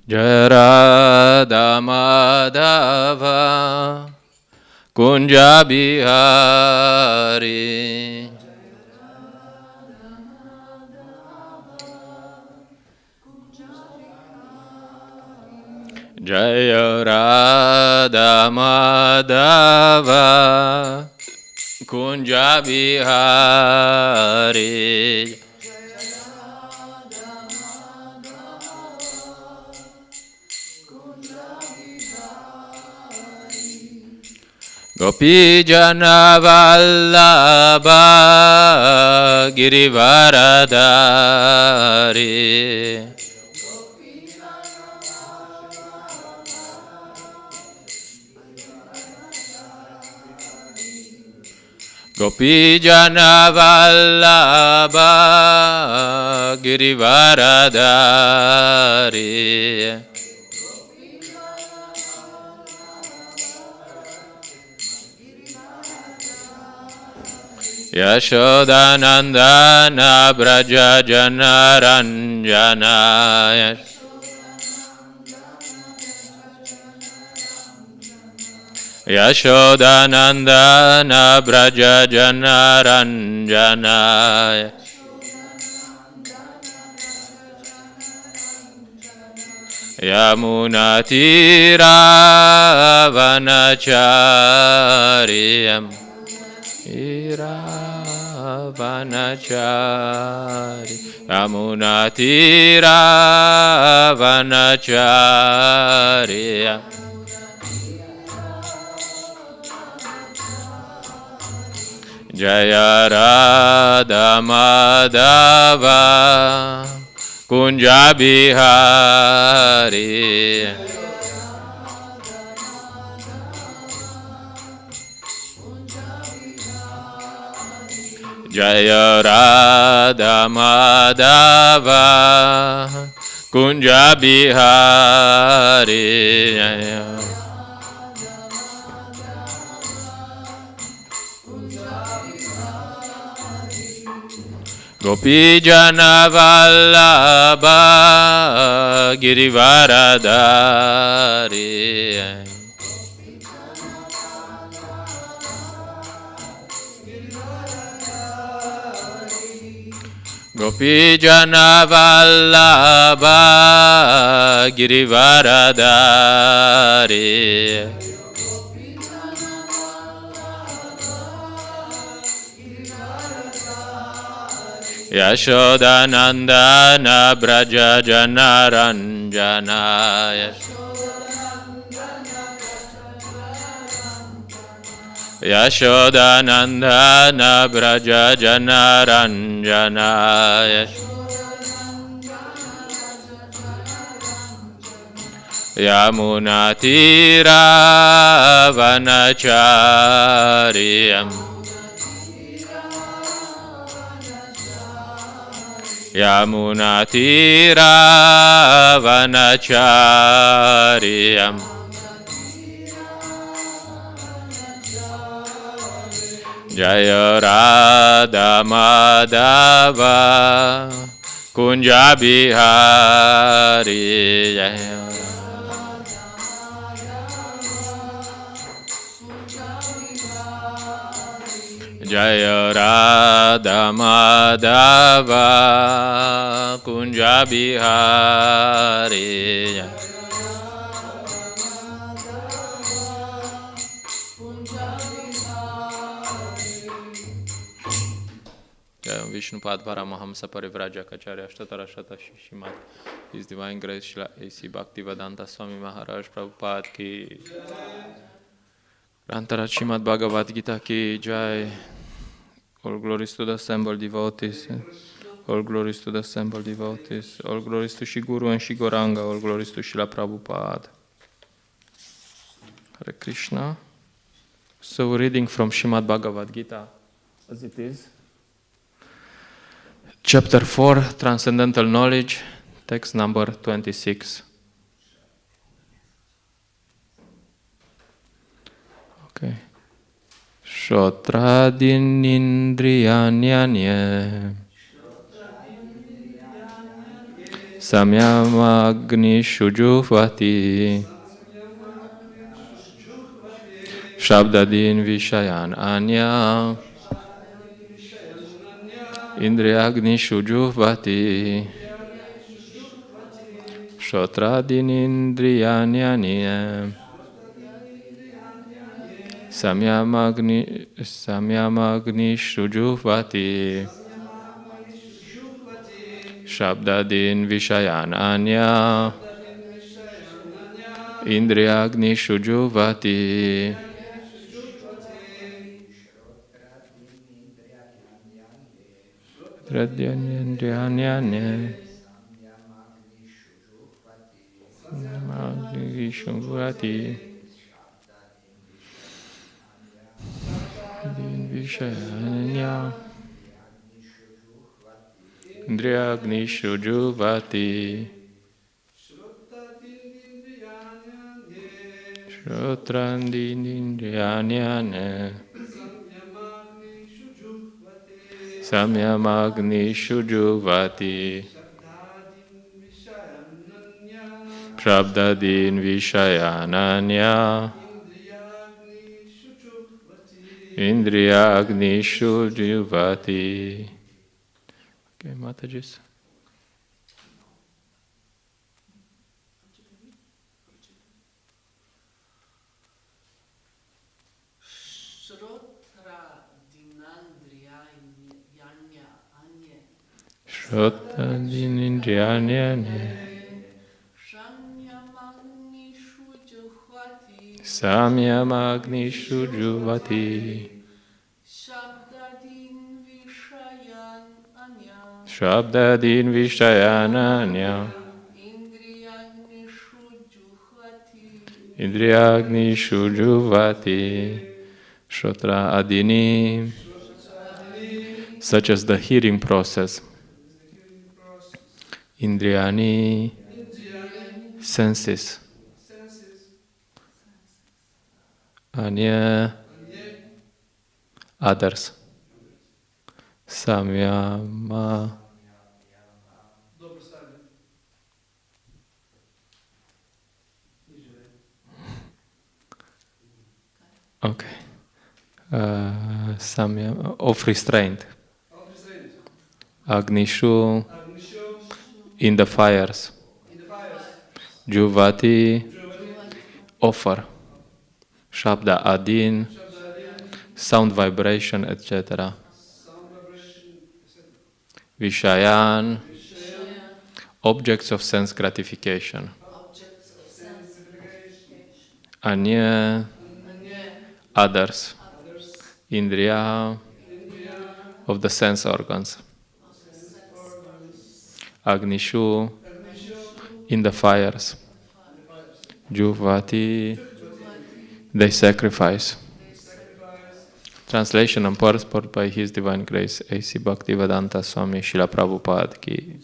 Jai Radha Madhava Kunja Bihari Jai Radha Madhava Kunja Bihari Gopi Jana Vallabha Girivaradari Gopi Jana Vallabha Girivaradari Yashodanandana Braja Janaranjana Yashodanandana Braja Janaranjana Yamunatira Vanachariyam Vanachari Yamunatira Vanachari Jaya Radha Madhava Kunja Bihari Jaya Radha Madhava Kunja Bihari Gopi Jana Vallabha Girivaradari Gopi Jana Vallabha Girivaradari Yashodanandana Braja Janaranjana Yashodanandana Braja Janaranjana Yamunatira Vanachariyam Yamunatira Vanachariyam Jaya Radha Madhava Kunja Bihari Jaya Radha Madhava Kunja Bihari Vishnupad Paramahamsa Parivraja Kacharya Ashtatara Shata Shishimat His Divine Grace Shila A.C. Bhaktivedanta Swami Maharaj Prabhupada Ki Grantara Srimad Bhagavad Gita Ki Jai. All glories to the assembled devotees. All glories to the assembled devotees. All glories to Shri Guru and Shri Gauranga. All glories to Srila Prabhupada. Hare Krishna. So we're reading from Srimad Bhagavad Gita as it is. Chapter 4, Transcendental Knowledge, text number 26. Okay. Shotradin indriyanyanye Samyamagni Shujuhvati Shabdadin Vishayan Anya Indriyagni Shujuhvati Shotradin Indriyanyanya Samyamagni Shujuhvati Shabdadin Vishayan Anya Indriyagni Shujuhvati Radhyanyanya Samyamagni Shujuhvati Din Vishayanya Indriyagni Shujuhvati Shrotrandin Indriyanyanya Samyamagni Shujuhvati Prabdadin Vishayananya Indriyagni Shujuhvati. Okay, Matajis. Shrotrandin Indriyanyanya Samyamagni Shujuhvati Shabdadin Vishayananya Indriyagni Shujuhvati Shrotra Adini, such as the hearing process. Indriyani, senses. Anya, others. Samyama. Okay. Samyama, of restraint. Agnishu, in the fires. Juvati, offer. Shabda Adin, sound vibration, etc. Vishayan, objects of sense gratification. Anya, others. Indriya, of the sense organs. Agnishu, in the fires. Juvati, they sacrifice. Translation and purport by His Divine Grace, A.C. Bhaktivedanta Swami Srila Prabhupada ki.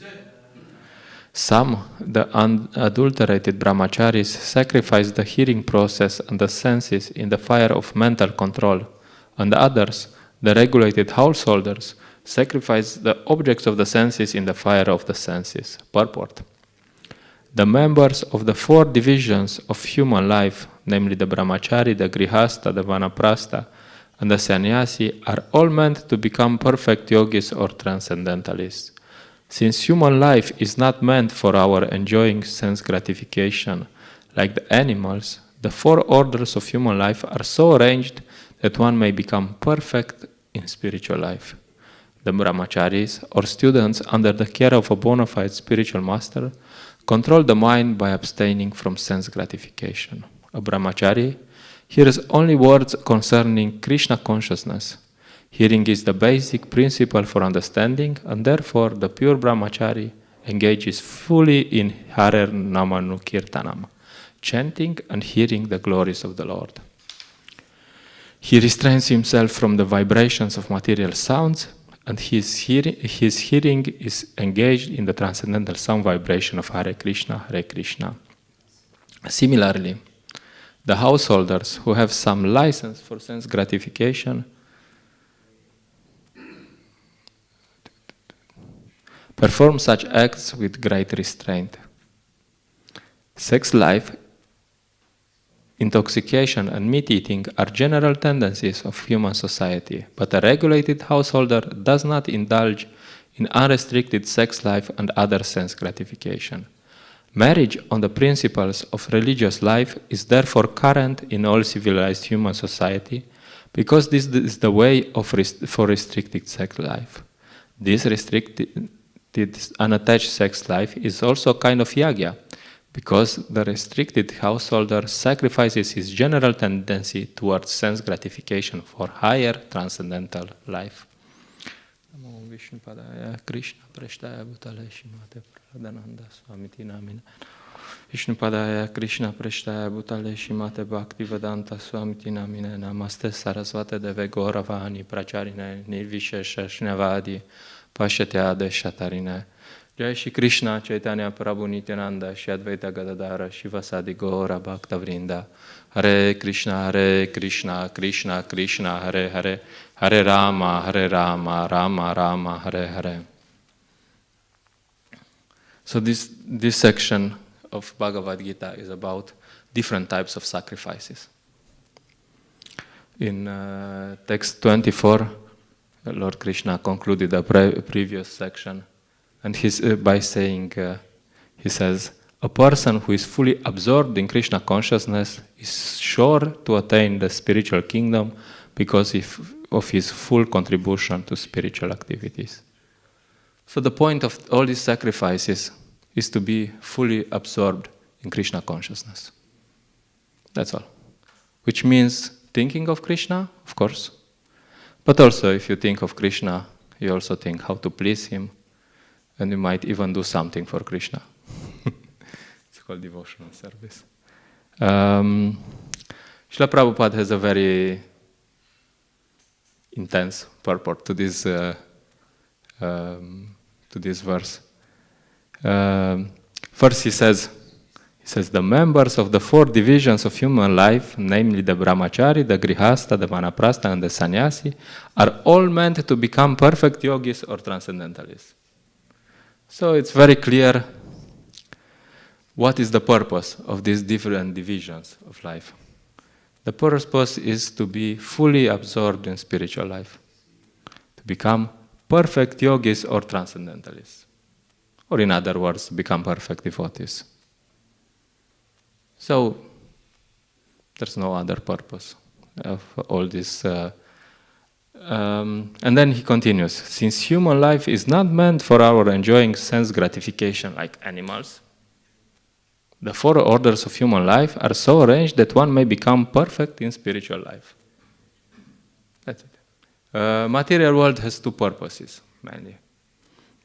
Some, the unadulterated brahmacharis, sacrifice the hearing process and the senses in the fire of mental control, and the others, the regulated householders, sacrifice the objects of the senses in the fire of the senses. Purport. The members of the four divisions of human life, namely the brahmachari, the grihasta, the vanaprastha, and the sannyasi, are all meant to become perfect yogis or transcendentalists. Since human life is not meant for our enjoying sense gratification, like the animals, the four orders of human life are so arranged that one may become perfect in spiritual life. The brahmacharis, or students under the care of a bona fide spiritual master, control the mind by abstaining from sense gratification. A brahmachari hears only words concerning Krishna consciousness. Hearing is the basic principle for understanding, and therefore the pure brahmachari engages fully in Hare Namanukirtanam, chanting and hearing the glories of the Lord. He restrains himself from the vibrations of material sounds, and his hearing is engaged in the transcendental sound vibration of Hare Krišna, Hare Krišna. Similarly, the householders who have some license for sense gratification perform such acts with great restraint. Sex life, intoxication and meat eating are general tendencies of human society, but a regulated householder does not indulge in unrestricted sex life and other sense gratification. Marriage on the principles of religious life is therefore current in all civilized human society, because this is the way for restricted sex life. This restricted, unattached sex life is also a kind of yagya, because the restricted householder sacrifices his general tendency towards sense gratification for higher transcendental life. Krishna Preshtaya Bhutale Shimate Pradhananda Swamiti Namina Vishnupadaya Krishna Preshtaya Bhutale Shimate Bhakti Vedanta Swamiti Namina Namaste Sarasvate Deve Gauravani Pracharine Nirvishesha Shnavadi Pashatyade Shatarine Jai Shri Krishna Chaitanya Prabhu Nityananda Shri Advaita Gadadara Shivasadi Gaura Bhakta Vrinda Hare Krishna Krishna Krishna Hare Hare Hare Rama Rama Rama Hare Hare. So this section of Bhagavad Gita is about different types of sacrifices. In text 24, Lord Krishna concluded the previous section, and by saying, he says, a person who is fully absorbed in Krishna consciousness is sure to attain the spiritual kingdom because of his full contribution to spiritual activities. So the point of all these sacrifices is to be fully absorbed in Krishna consciousness. That's all. Which means thinking of Krishna, of course, but also if you think of Krishna, you also think how to please him, and you might even do something for Krishna. It's called devotional service. Srila Prabhupada has a very intense purport to this verse. First he says, the members of the four divisions of human life, namely the brahmachari, the grihasta, the vanaprastha, and the sannyasi, are all meant to become perfect yogis or transcendentalists. So it's very clear what is the purpose of these different divisions of life. The purpose is to be fully absorbed in spiritual life, to become perfect yogis or transcendentalists, or in other words, become perfect devotees. So there's no other purpose of all this. And then he continues, since human life is not meant for our enjoying sense gratification like animals, the four orders of human life are so arranged that one may become perfect in spiritual life. That's it. Material world has two purposes, mainly.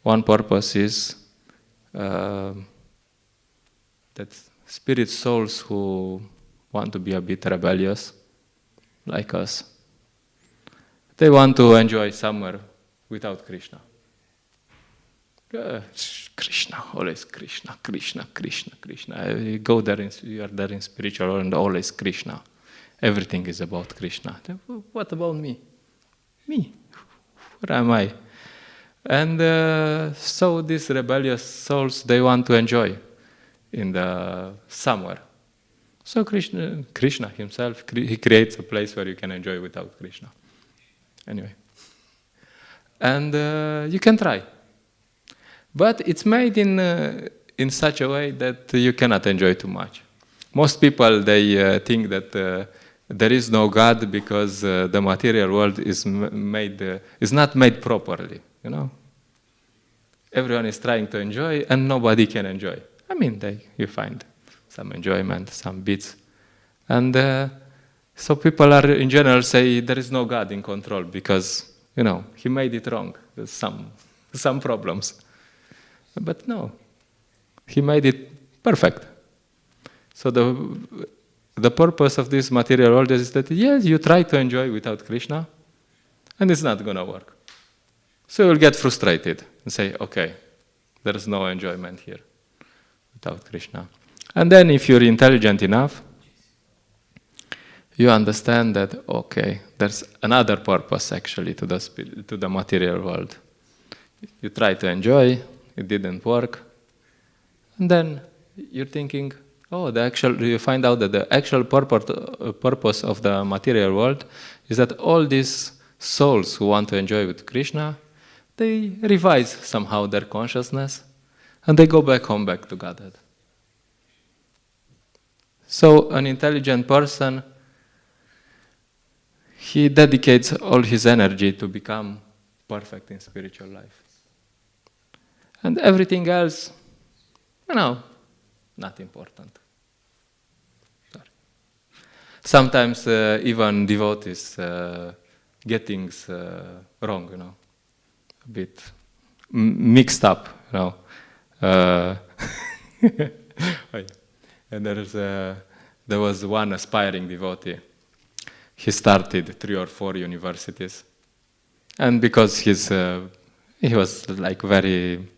One purpose is that spirit souls who want to be a bit rebellious, like us, they want to enjoy somewhere without Krishna. Krishna, always Krishna, Krishna, Krishna, Krishna. You go there, you are there in spiritual world, and always Krishna. Everything is about Krishna. What about me? Me? Where am I? And so these rebellious souls, they want to enjoy in the somewhere. So Krishna himself, he creates a place where you can enjoy without Krishna. Anyway. And you can try. But it's made in such a way that you cannot enjoy too much. Most people, they think that there is no God because the material world is not made properly, you know. Everyone is trying to enjoy and nobody can enjoy. I mean, you find some enjoyment, some bits. And so people are, in general, say there is no God in control because, you know, he made it wrong. There's some problems. But no, he made it perfect. So the purpose of this material world is that, yes, you try to enjoy without Krishna, and it's not going to work. So you'll get frustrated and say, okay, there's no enjoyment here without Krishna. And then if you're intelligent enough, you understand that, okay, there's another purpose actually to the material world. You try to enjoy, it didn't work. And then you're thinking, oh, you find out that the actual purpose of the material world is that all these souls who want to enjoy with Krishna, they revise somehow their consciousness and they go back home, back to Godhead. So an intelligent person, he dedicates all his energy to become perfect in spiritual life. And everything else, not important. Sorry. Sometimes even devotees get things wrong, a bit mixed up, And there was one aspiring devotee. He started 3 or 4 universities, and because he was like very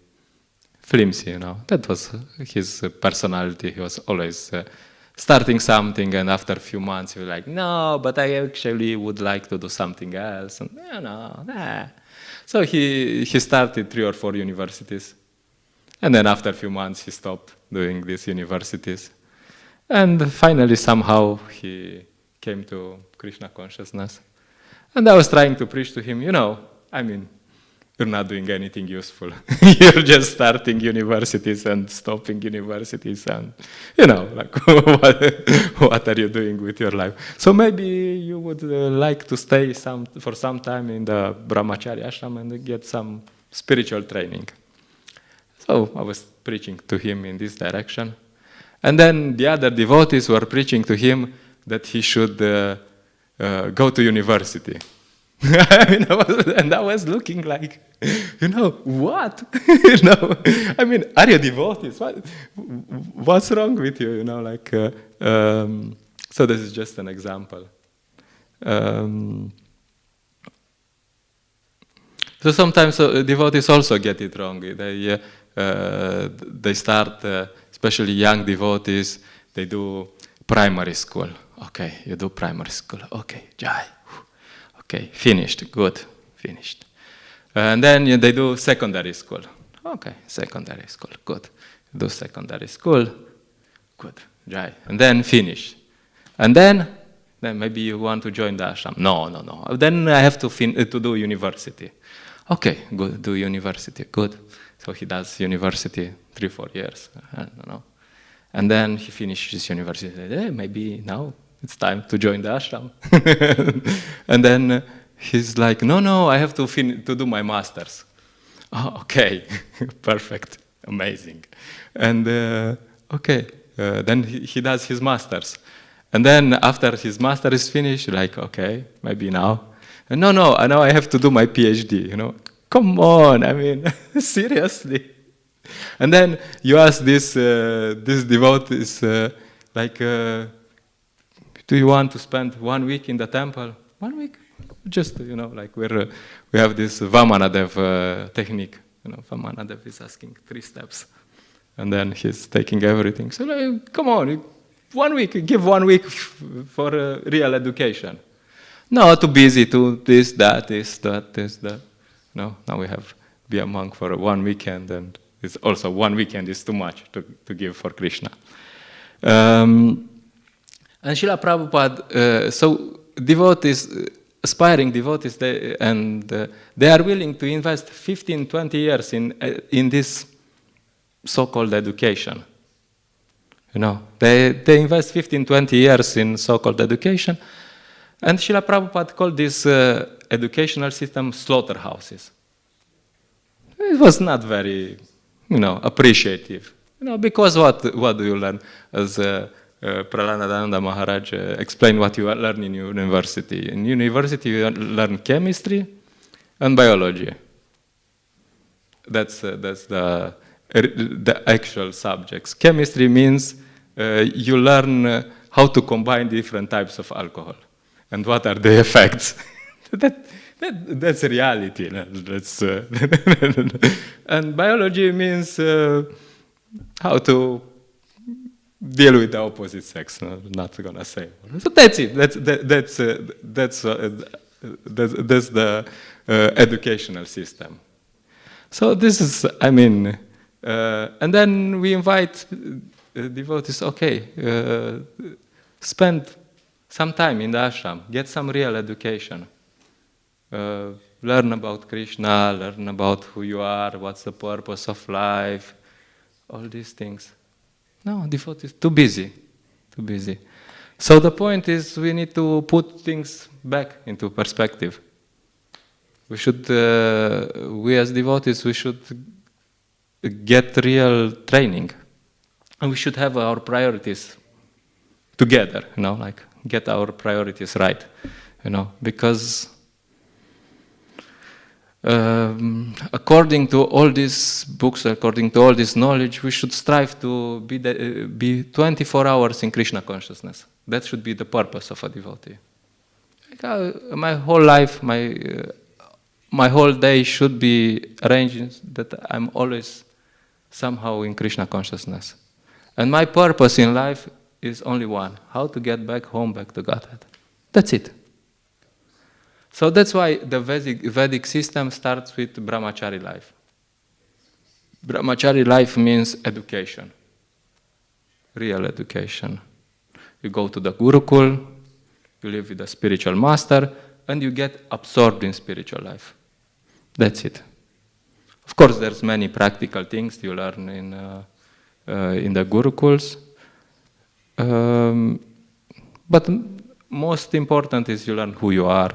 flimsy, that was his personality. He was always starting something, and after a few months, he was like, "No, but I actually would like to do something else." And So he started 3 or 4 universities, and then after a few months, he stopped doing these universities, and finally, somehow, he came to Krishna consciousness. And I was trying to preach to him, you're not doing anything useful. You're just starting universities and stopping universities and, what are you doing with your life? So maybe you would like to stay for some time in the Brahmachari ashram and get some spiritual training. So I was preaching to him in this direction. And then the other devotees were preaching to him that he should go to university. And I was looking like, what? Are you devotees? What's wrong with you? So this is just an example. So sometimes devotees also get it wrong. They start, especially young devotees, they do primary school. Okay, you do primary school. Okay, Jai. Okay, finished. Good, finished. And then they do secondary school. Okay, secondary school. Good. Do secondary school. Good, Jai. And then finish. And then maybe you want to join the ashram. No. Then I have to do university. Okay, good. Do university. Good. So he does university 3-4 years. I don't know. And then he finishes university. Maybe now it's time to join the ashram. And then he's like, no, I have to do my master's. Oh, okay, perfect, amazing. And then he does his master's. And then after his master is finished, like, okay, maybe now. And no, now I have to do my PhD, Come on, seriously. And then you ask this devotees, do you want to spend 1 week in the temple? 1 week? Just, we have this Vamanadev technique. Vamanadev is asking 3 steps. And then he's taking everything. So, come on, 1 week, give 1 week for real education. No, too busy to this, that. No, now we have be a monk for 1 weekend, and it's also 1 weekend is too much to give for Krishna. And Srila Prabhupada, so devotees, aspiring devotees, they are willing to invest 15-20 years in this so-called education. They invest 15-20 years in so-called education, and Srila Prabhupada called this educational system slaughterhouses. It was not very, appreciative. Because what do you learn? As Prahladadananda Maharaj explained what you learn in university. In university, you learn chemistry and biology. That's the actual subjects. Chemistry means you learn how to combine different types of alcohol and what are the effects. That's reality. And biology means how to deal with the opposite sex. No, not gonna say. So that's it. That's the educational system. So this is, And then we invite devotees, okay, spend some time in the ashram, get some real education. Learn about Krishna, learn about who you are, what's the purpose of life, all these things. No, devotees, too busy. So the point is we need to put things back into perspective. We should, we as devotees, we should get real training. And we should have our priorities together, like get our priorities right, because according to all these books, according to all this knowledge, we should strive to be 24 hours in Krishna consciousness. That should be the purpose of a devotee. My whole life, my whole day should be arranged that I'm always somehow in Krishna consciousness. And my purpose in life is only one: how to get back home, back to Godhead. That's it. So that's why the Vedic system starts with brahmachari life. Brahmachari life means education, real education. You go to the Gurukul, you live with a spiritual master, and you get absorbed in spiritual life. That's it. Of course, there's many practical things you learn in the Gurukuls, but most important is you learn who you are.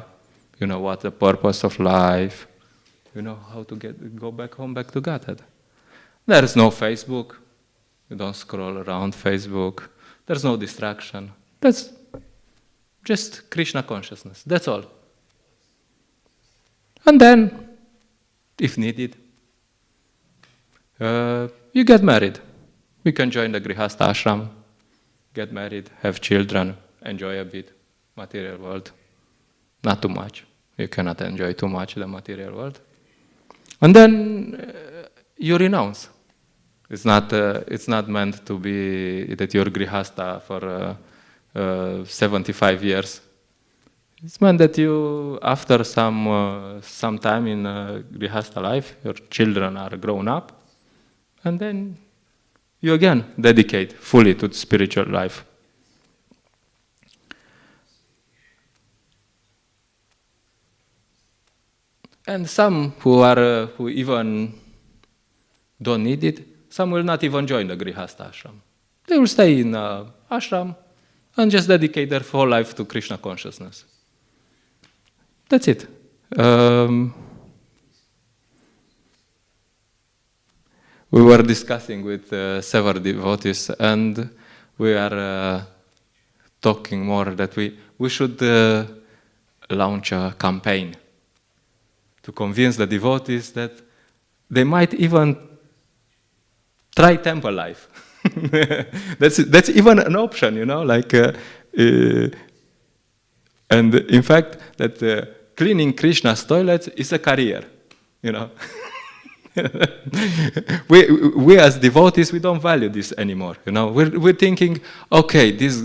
You know what the purpose of life. You know how to go back home, back to Godhead. There is no Facebook. You don't scroll around Facebook. There's no distraction. That's just Krishna consciousness. That's all. And then, if needed, you get married. You can join the Grihastha ashram, get married, have children, enjoy a bit material world. Not too much. You cannot enjoy too much the material world. And then you renounce. It's not meant to be that you're grihastha for 75 years. It's meant that you, after some time in grihastha life, your children are grown up, and then you again dedicate fully to the spiritual life. And some who even don't need it, some will not even join the Grihastha ashram. They will stay in ashram and just dedicate their whole life to Krishna consciousness. That's it. We were discussing with several devotees, and we are talking more that we should launch a campaign to convince the devotees that they might even try temple life. That's even an option, and in fact, that cleaning Krishna's toilets is a career, We as devotees, we don't value this anymore. We're thinking, okay, this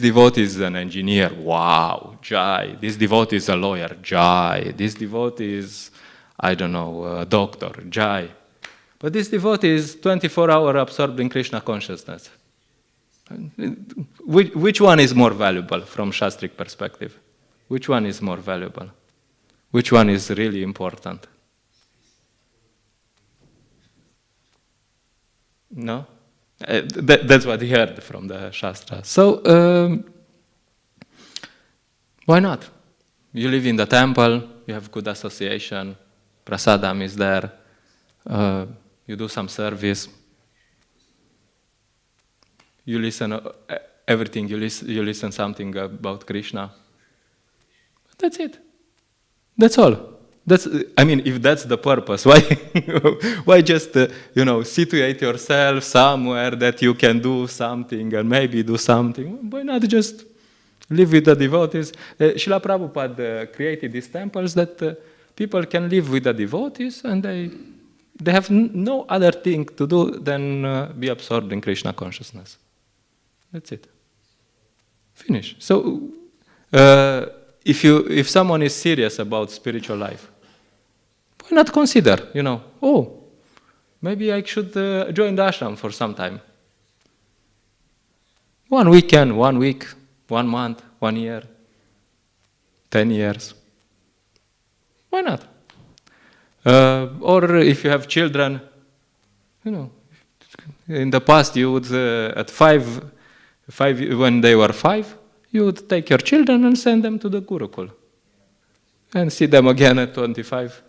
devotee is an engineer. Wow, Jai. This devotee is a lawyer. Jai. This devotee is, I don't know, a doctor. Jai. But this devotee is 24-hour absorbed in Krishna consciousness. Which one is more valuable from Shastric perspective? Which one is more valuable? Which one is really important? No? That's what he heard from the Shastra. So, why not? You live in the temple, you have good association, prasadam is there, you do some service, you listen everything, you listen something about Krishna. That's it. That's all. If that's the purpose, why just, situate yourself somewhere that you can do something and maybe do something? Why not just live with the devotees? Srila Prabhupada created these temples that people can live with the devotees and they have no other thing to do than be absorbed in Krishna consciousness. That's it. Finish. So, if someone is serious about spiritual life, why not consider, maybe I should join the ashram for some time. 1 weekend, 1 week, 1 month, 1 year, 10 years. Why not? Or if you have children, in the past you would, at 5, when they were 5, you would take your children and send them to the Gurukul. And see them again at 25.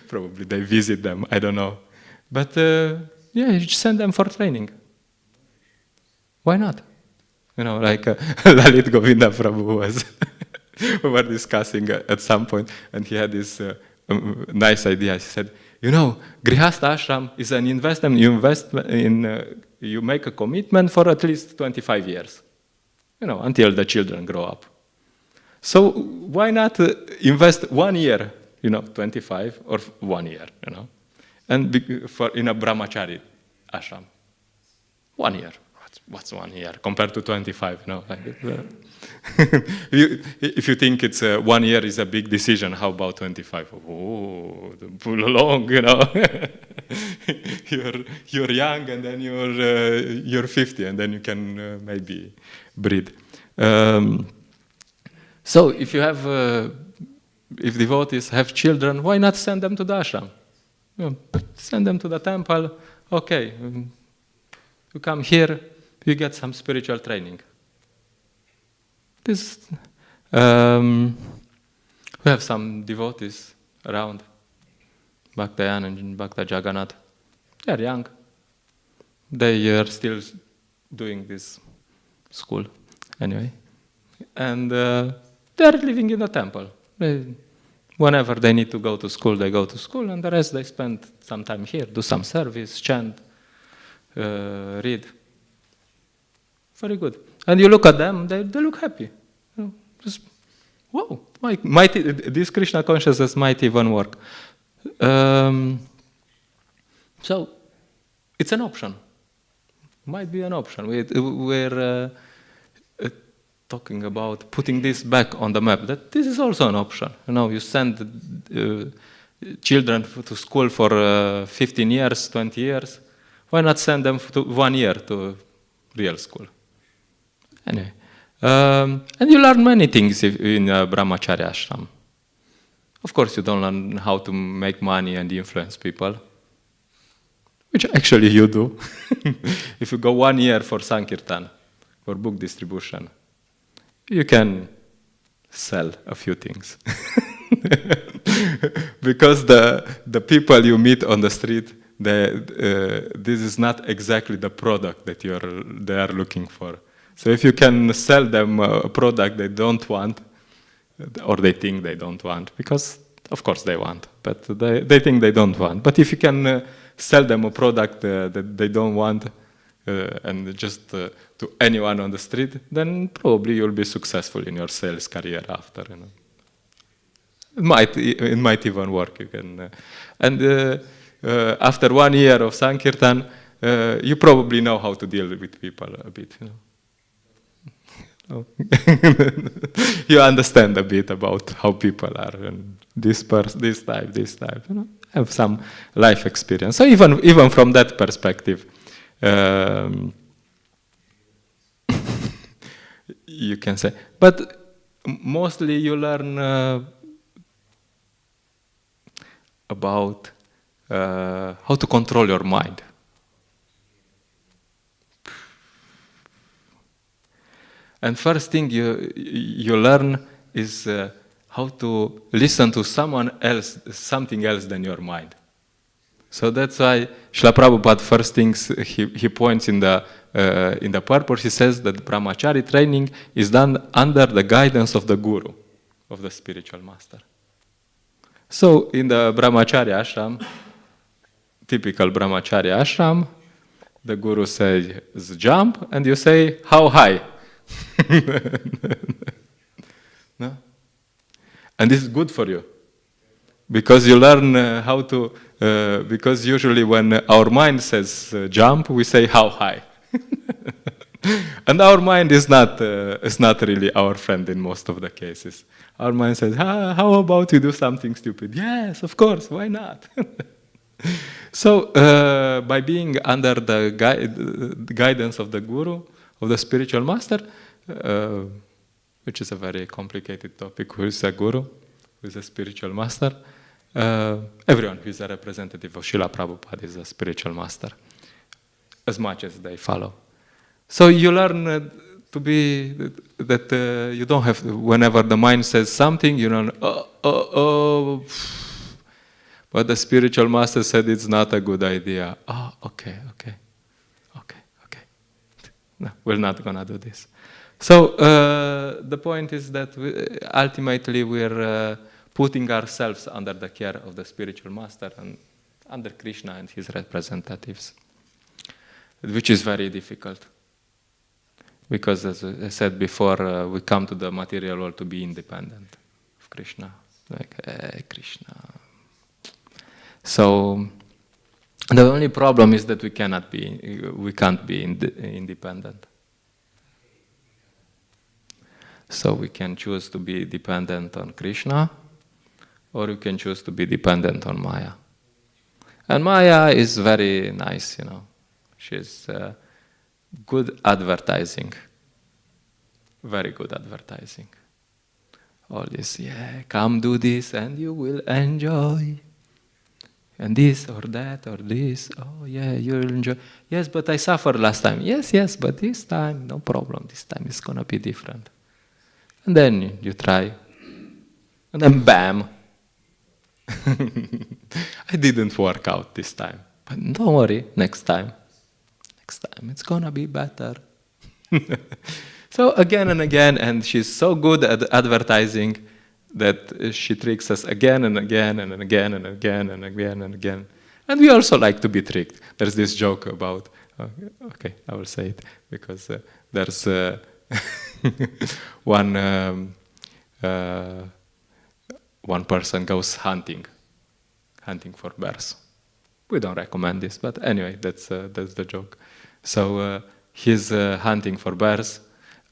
Probably they visit them, I don't know. But you send them for training. Why not? Like Lalit Govinda Prabhu was, we were discussing at some point, and he had this nice idea. He said, Grihastha ashram is an investment. You make a commitment for at least 25 years, until the children grow up. So why not invest 1 year, 25 or 1 year, and in a brahmachari ashram, 1 year. What's 1 year compared to 25? If you think it's 1 year is a big decision, how about 25? Oh, pull along, you're young, and then you're 50, and then you can maybe breed. So if you have, if devotees have children, why not send them to the ashram? Send them to the temple. Okay, you come here. You get some spiritual training. We have some devotees around, Bhaktayan and Bhakta Jagannath. They are young. They are still doing this school, anyway. And they are living in the temple. Whenever they need to go to school, they go to school, and the rest they spend some time here, do some service, chant, read. Very good. And you look at them, they look happy. Just, wow, this Krishna consciousness might even work. So, it's an option. Might be an option. We're talking about putting this back on the map. That this is also an option. You send children to school for 15 years, 20 years. Why not send them to 1 year to real school? Anyway, and you learn many things in Brahmacharya ashram. Of course, you don't learn how to make money and influence people, which actually you do. If you go 1 year for Sankirtan, for book distribution, you can sell a few things. Because the people you meet on the street, this is not exactly the product that they are looking for. So if you can sell them a product they don't want, or they think they don't want, because of course they want, but they think they don't want. But if you can sell them a product that they don't want, and just to anyone on the street, then probably you'll be successful in your sales career after. It might even work. You can, after 1 year of Sankirtan, you probably know how to deal with people a bit. You understand a bit about how people are, and this type. Have some life experience. So even from that perspective, you can say. But mostly you learn about how to control your mind. And first thing you learn is how to listen to something else than your mind. So that's why Srila Prabhupada first things he points in the purport. He says that brahmachari training is done under the guidance of the guru, of the spiritual master. So in the brahmachari ashram, typical brahmachari ashram, the guru says jump, and you say how high. No? And this is good for you, because you learn how to. Because usually when our mind says jump, we say how high, and our mind is not really our friend in most of the cases. Our mind says, how about you do something stupid? Yes, of course, why not? So, by being under the guidance of the guru, of the spiritual master, which is a very complicated topic, who is a guru, who is a spiritual master, everyone who is a representative of Srila Prabhupada is a spiritual master, as much as they follow. So you learn to be, that you don't have, whenever the mind says something, you learn, but the spiritual master said it's not a good idea. Oh, okay. No, we're not going to do this. So the point is that ultimately we're putting ourselves under the care of the spiritual master and under Krishna and his representatives, which is very difficult. Because as I said before, we come to the material world to be independent of Krishna. Like, hey, Krishna. So the only problem is that we can't be independent. So we can choose to be dependent on Krishna, or we can choose to be dependent on Maya. And Maya is very nice, you know. She's good advertising. Very good advertising. All this, yeah, come do this and you will enjoy. And this or that or this, oh yeah, you'll enjoy. Yes, but I suffered last time. Yes, but this time, no problem. This time it's going to be different. And then you try. And then bam. I didn't work out this time. But don't worry, next time it's going to be better. So again and again, and she's so good at advertising that she tricks us again and again and again and again and again and again. And we also like to be tricked. There's this joke about, okay, I will say it, because there's one person goes hunting for bears. We don't recommend this, but anyway, that's the joke. So he's hunting for bears,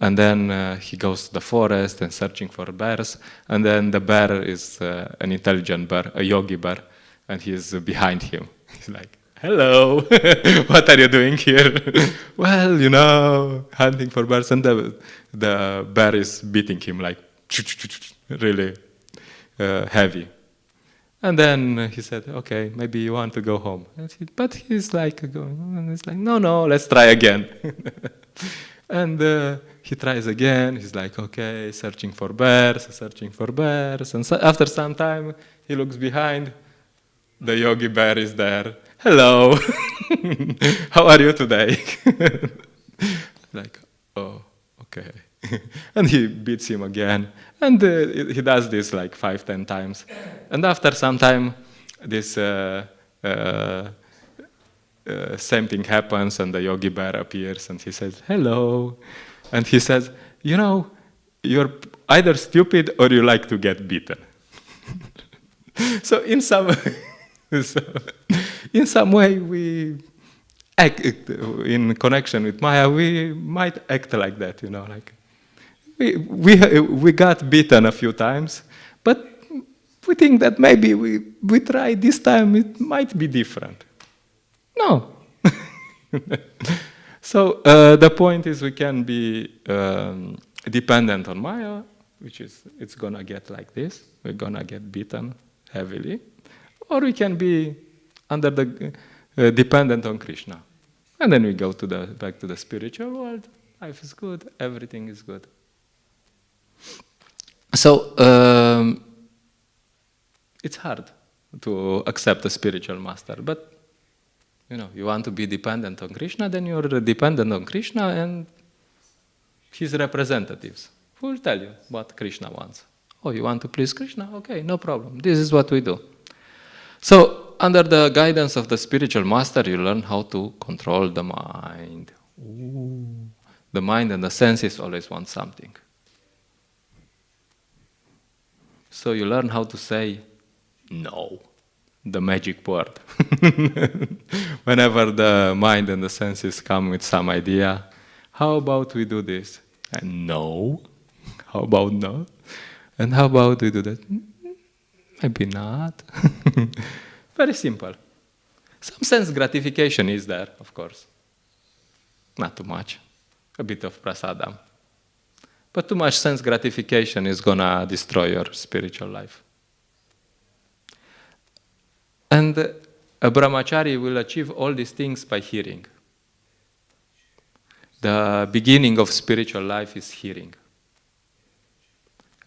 and then he goes to the forest and searching for bears, and then the bear is an intelligent bear, a yogi bear, and he's behind him. He's like, hello, what are you doing here? Well, you know, hunting for bears, and the bear is beating him like really heavy. And then he said, okay, maybe you want to go home. But he's like, no, let's try again. And he tries again. He's like, okay, searching for bears. And so after some time, he looks behind. The yogi bear is there. Hello, how are you today? Like, oh, okay. And he beats him again. And he does this like 5-10 times. And after some time, this same thing happens, and the yogi bear appears, and he says, hello. And he says, you know, you're either stupid or you like to get beaten. So in some way, we act in connection with Maya, we might act like that, you know, like we got beaten a few times, but we think that maybe we try this time, it might be different. No. So the point is we can be dependent on Maya, which is, it's going to get like this. We're going to get beaten heavily. Or we can be under the dependent on Krishna. And then we go to back to the spiritual world. Life is good. Everything is good. So it's hard to accept a spiritual master, but you know, you want to be dependent on Krishna, then you're dependent on Krishna and his representatives who will tell you what Krishna wants. Oh, you want to please Krishna? Okay, no problem. This is what we do. So, under the guidance of the spiritual master, you learn how to control the mind. Ooh. The mind and the senses always want something. So you learn how to say no, the magic word. Whenever the mind and the senses come with some idea, how about we do this? And no. How about no? And how about we do that? Maybe not. Very simple. Some sense gratification is there, of course. Not too much. A bit of prasadam. But too much sense gratification is gonna destroy your spiritual life. And a brahmachari will achieve all these things by hearing. The beginning of spiritual life is hearing.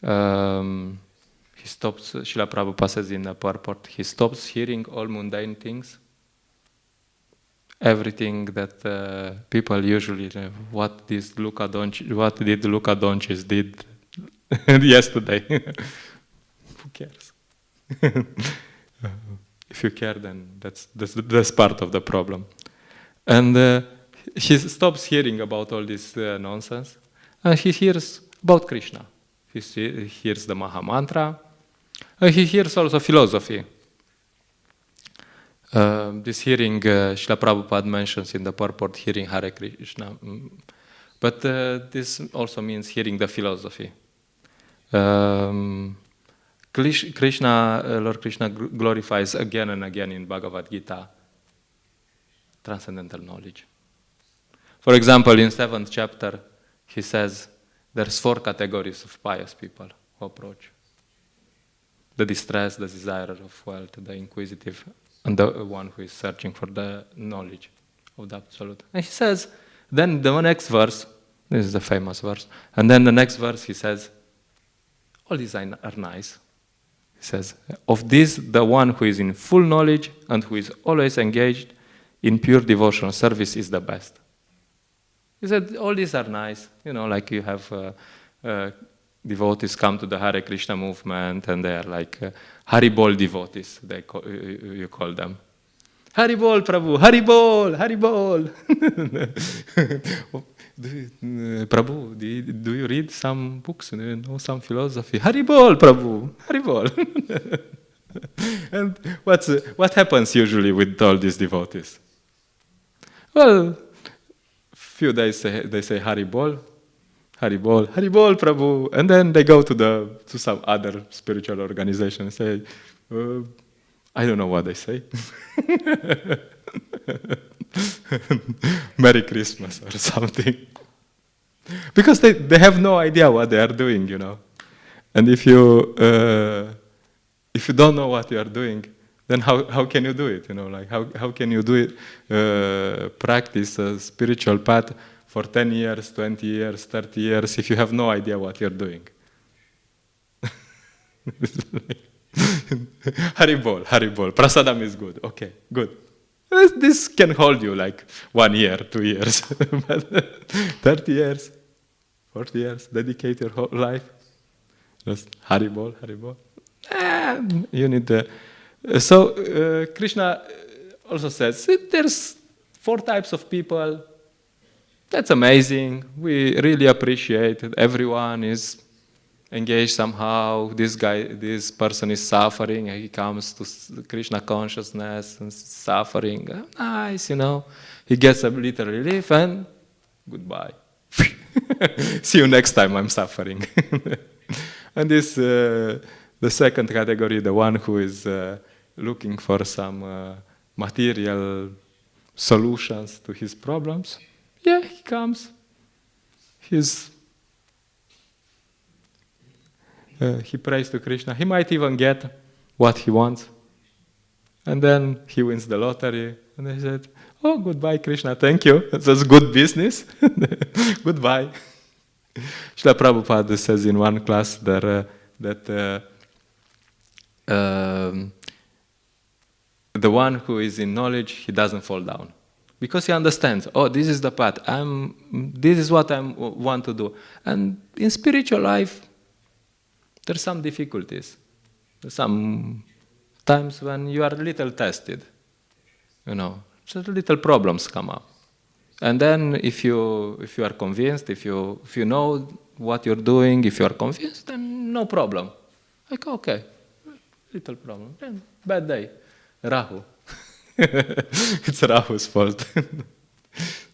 He stops, Srila Prabhupada says in the purport, he stops hearing all mundane things. Everything that people usually, what did Luka Doncic did yesterday? Who cares? If you care, then that's part of the problem. And he stops hearing about all this nonsense, and he hears about Krishna. He hears the Maha Mantra, and he hears also philosophy. This hearing, Srila Prabhupada mentions in the purport, hearing Hare Krishna. But this also means hearing the philosophy. Lord Krishna glorifies again and again in Bhagavad Gita transcendental knowledge. For example, in 7th chapter, he says there's 4 categories of pious people who approach. The distressed, the desirer of wealth, the inquisitive, and the one who is searching for the knowledge of the Absolute. And he says, then the next verse, this is the famous verse, and then the next verse he says, all these are nice. He says, of these, the one who is in full knowledge and who is always engaged in pure devotional service is the best. He said, all these are nice. You know, like you have devotees come to the Hare Krishna movement, and they are like Haribol devotees, you call them. Haribol, Prabhu, Haribol, Haribol. Prabhu, do you read some books? Do you know some philosophy? Haribol, Prabhu, Haribol. And what happens usually with all these devotees? Well, few days they say Haribol, Haribol, Haribol, Prabhu, and then they go to some other spiritual organization and say, I don't know what they say. Merry Christmas or something. Because they have no idea what they are doing, you know. And if you don't know what you are doing, then how can you do it? You know, like how can you do it? Practice a spiritual path for 10 years, 20 years, 30 years if you have no idea what you're doing. Haribol, Haribol. Prasadam is good. Okay, good. This can hold you like 1 year, 2 years. But 30 years, 40 years, dedicate your whole life. Just Haribol, Haribol. You need the... So Krishna also says, there's 4 types of people. That's amazing. We really appreciate it. Everyone is engaged somehow. This person is suffering, and he comes to Krishna consciousness and suffering. Nice, you know. He gets a little relief and goodbye. See you next time I'm suffering. And this, the second category, the one who is looking for some material solutions to his problems. Yeah, he comes. He prays to Krishna. He might even get what he wants. And then he wins the lottery. And he said, oh, goodbye, Krishna, thank you. That's good business. Goodbye. Srila Prabhupada says in one class that the one who is in knowledge, he doesn't fall down. Because he understands, oh, this is the path. This is what I want to do. And in spiritual life, there's some difficulties. There's some times when you are a little tested. You know, so little problems come up. And then if you are convinced, if you know what you're doing, if you are convinced, then no problem. Like, okay, little problem. Then bad day. Rahu. It's Rahu's fault.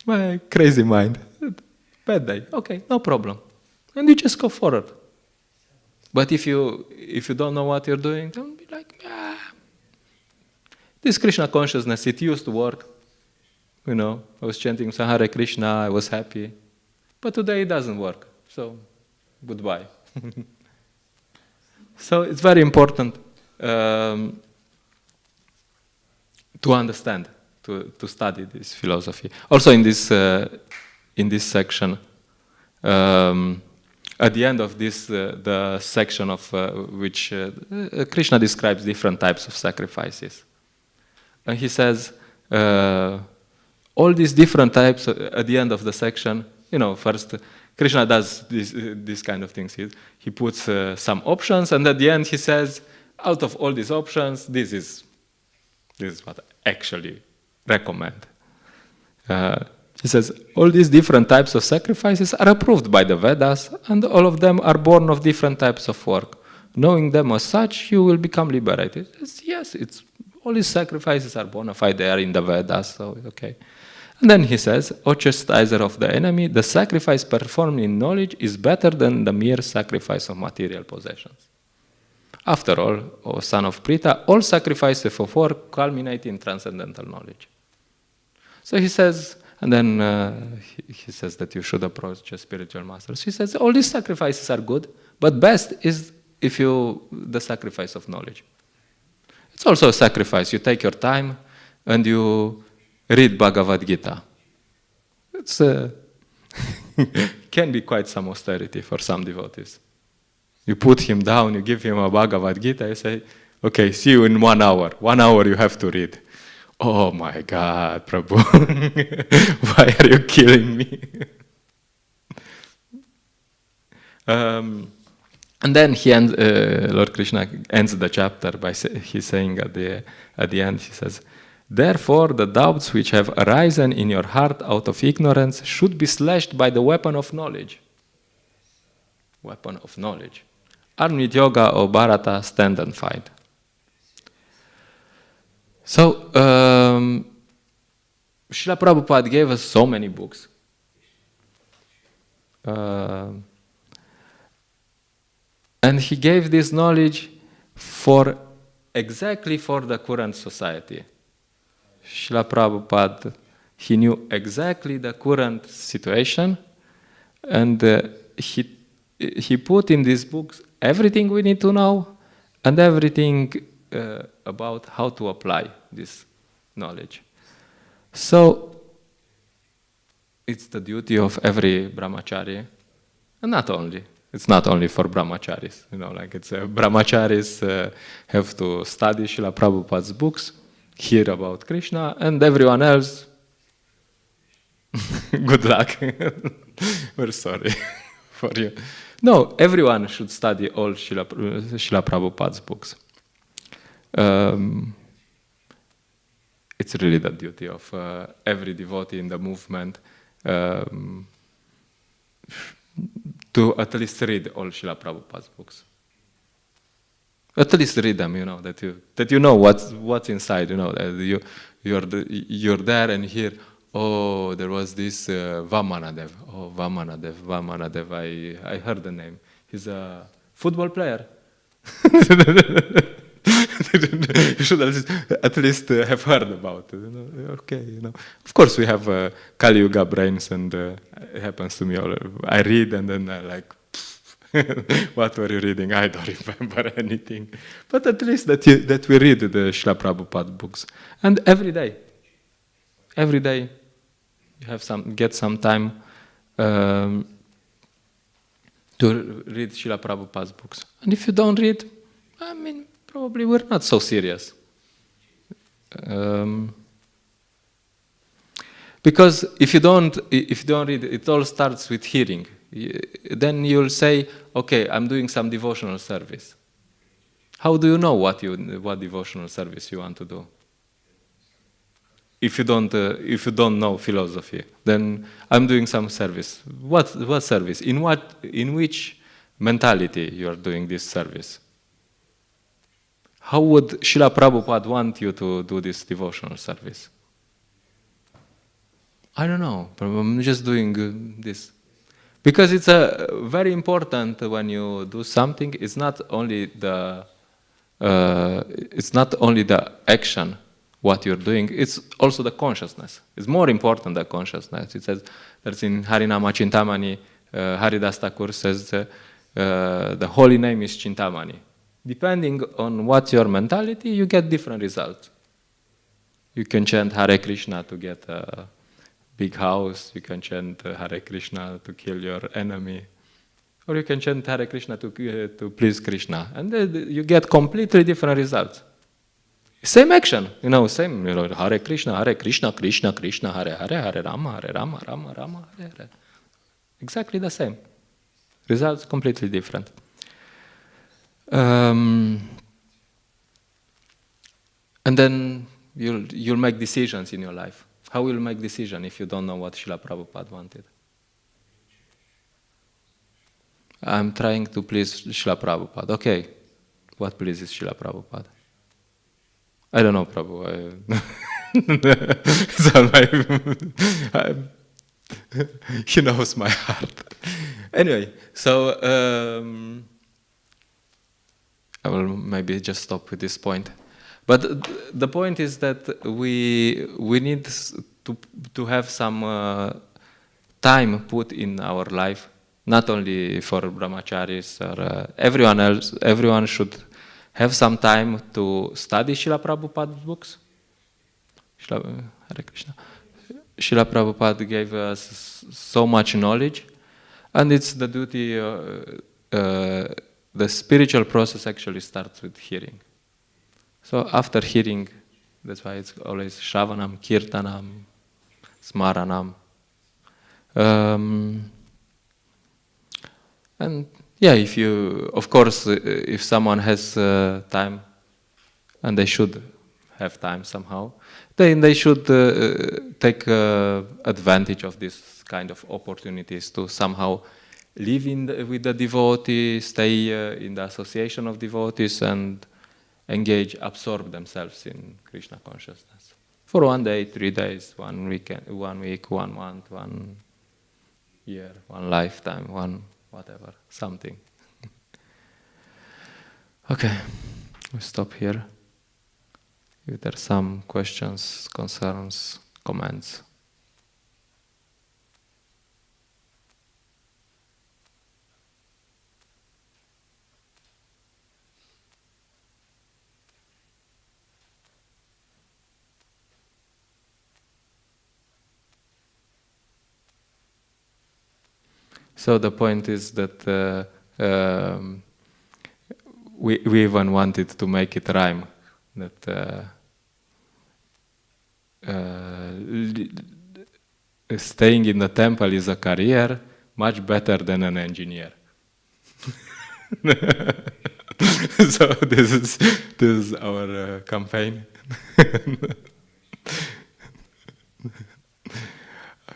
My crazy mind. Bad day. Okay, no problem. And you just go forward. But if you don't know what you're doing, don't be like, This Krishna consciousness, it used to work. You know, I was chanting some Hare Krishna, I was happy. But today it doesn't work. So, goodbye. So it's very important to understand, to study this philosophy. Also in this section, at the end of this, the section of which Krishna describes different types of sacrifices. And he says, all these different types, at the end of the section, you know, first, Krishna does these kind of things. He puts some options, and at the end he says, out of all these options, this is what I actually recommend. He says, all these different types of sacrifices are approved by the Vedas, and all of them are born of different types of work. Knowing them as such, you will become liberated. Yes, all these sacrifices are bona fide, they are in the Vedas, so okay. And then he says, O chastiser of the enemy, the sacrifice performed in knowledge is better than the mere sacrifice of material possessions. After all, O son of Prita, all sacrifices of work culminate in transcendental knowledge. So he says, and then he says that you should approach your spiritual masters. He says, all these sacrifices are good, but best is the sacrifice of knowledge. It's also a sacrifice. You take your time and you read Bhagavad Gita. It's can be quite some austerity for some devotees. You put him down, you give him a Bhagavad Gita, you say, okay, see you in 1 hour. 1 hour you have to read. Oh my God, Prabhu, why are you killing me? And then Lord Krishna ends the chapter by saying at the end, he says, therefore, the doubts which have arisen in your heart out of ignorance should be slashed by the weapon of knowledge. Weapon of knowledge. Armed with yoga, O Bharata, stand and fight. So, Srila Prabhupada gave us so many books. And he gave this knowledge exactly for the current society. Srila Prabhupada, he knew exactly the current situation, and he put in these books everything we need to know and everything about how to apply this knowledge. So it's the duty of every brahmachari, and it's not only for brahmacharis, brahmacharis have to study Srila Prabhupada's books, hear about Krishna, and everyone else, good luck. We're sorry for you. No, everyone should study all Srila Prabhupada's books. It's really the duty of every devotee in the movement to at least read all Srila Prabhupada's books. At least read them, that you know what's inside. That you're there and hear, oh, there was this Vamanadev. Oh, Vamanadev. I heard the name. He's a football player. You should at least have heard about it. Okay, Of course, we have Kali Yuga brains, and it happens to me. I read, and then I like, what were you reading? I don't remember anything. But at least that we read the Srila Prabhupada books, and every day, you get some time to read Srila Prabhupada's books. And if you don't read, probably we're not so serious. Because if you don't read, it all starts with hearing. Then you'll say, okay, I'm doing some devotional service. How do you know what devotional service you want to do? If you don't know philosophy, then I'm doing some service. What service? In which mentality you are doing this service? How would Srila Prabhupada want you to do this devotional service? I don't know. I'm just doing this. Because it's very important when you do something. It's not only the action what you're doing. It's also the consciousness. It's more important than consciousness. It says, that's in Harinama Chintamani, Haridas Thakur says, the holy name is Chintamani. Depending on what's your mentality, you get different results. You can chant Hare Krishna to get a big house. You can chant Hare Krishna to kill your enemy. Or you can chant Hare Krishna to please Krishna. And you get completely different results. Same action, same, Hare Krishna, Krishna, Krishna, Hare Hare, Hare Rama, Rama, Rama, Hare Hare. Exactly the same. Results completely different. And then you'll make decisions in your life. How will you make decisions if you don't know what Srila Prabhupada wanted? I'm trying to please Srila Prabhupada. Okay, what pleases Srila Prabhupada? I don't know, Prabhu. It's all he knows my heart. Anyway, so I will maybe just stop with this point. But the point is that we need to have some time put in our life, not only for brahmacharis or everyone else. Everyone should have some time to study Srila Prabhupada's books. Hare Krishna. Srila Prabhupada gave us so much knowledge, and it's the duty, the spiritual process actually starts with hearing. So after hearing, that's why it's always Shravanam, Kirtanam, Smaranam. And yeah, if someone has time, and they should have time somehow, then they should take advantage of this kind of opportunities to somehow live with the devotees, stay in the association of devotees, and absorb themselves in Krishna consciousness. For 1 day, 3 days, 1 weekend, 1 week, 1 month, 1 year, 1 lifetime, 1 whatever, something. Okay, we stop here. If there are some questions, concerns, comments. So the point is that we even wanted to make it rhyme. That staying in the temple is a career much better than an engineer. So this is our campaign.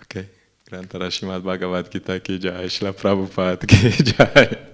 Okay. Grantara Srimad Bhagavad Gita ki jai, Srila Prabhupada ki jai.